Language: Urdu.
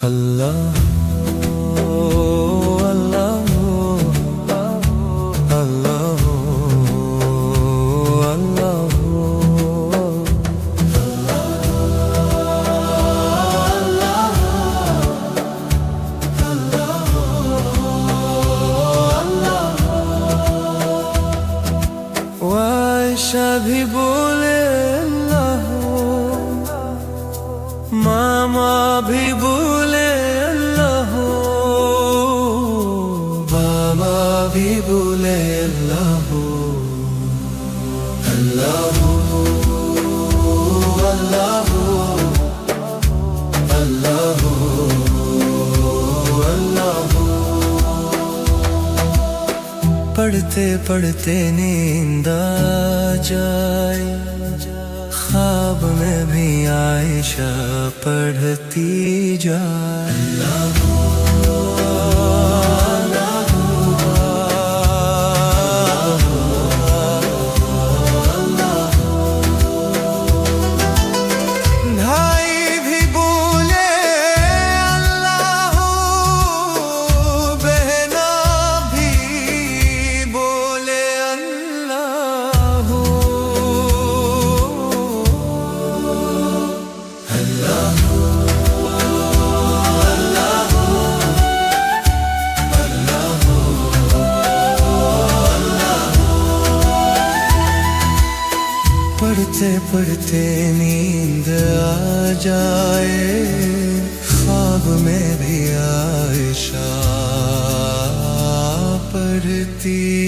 اللہ اللہ اللہ اللہ عائشہ بھی بولے اللہ، ماما بھی بولے اللہ، بابا بھی بولے اللہ اللہ اللہ اللہ اللہ۔ پڑھتے پڑھتے نیند آ جائے، خواب میں بھی عائشہ پڑھتی جائے اللہ پڑھتے پڑھتے نیند آ جائے، خواب میں بھی عائشہ پڑھتی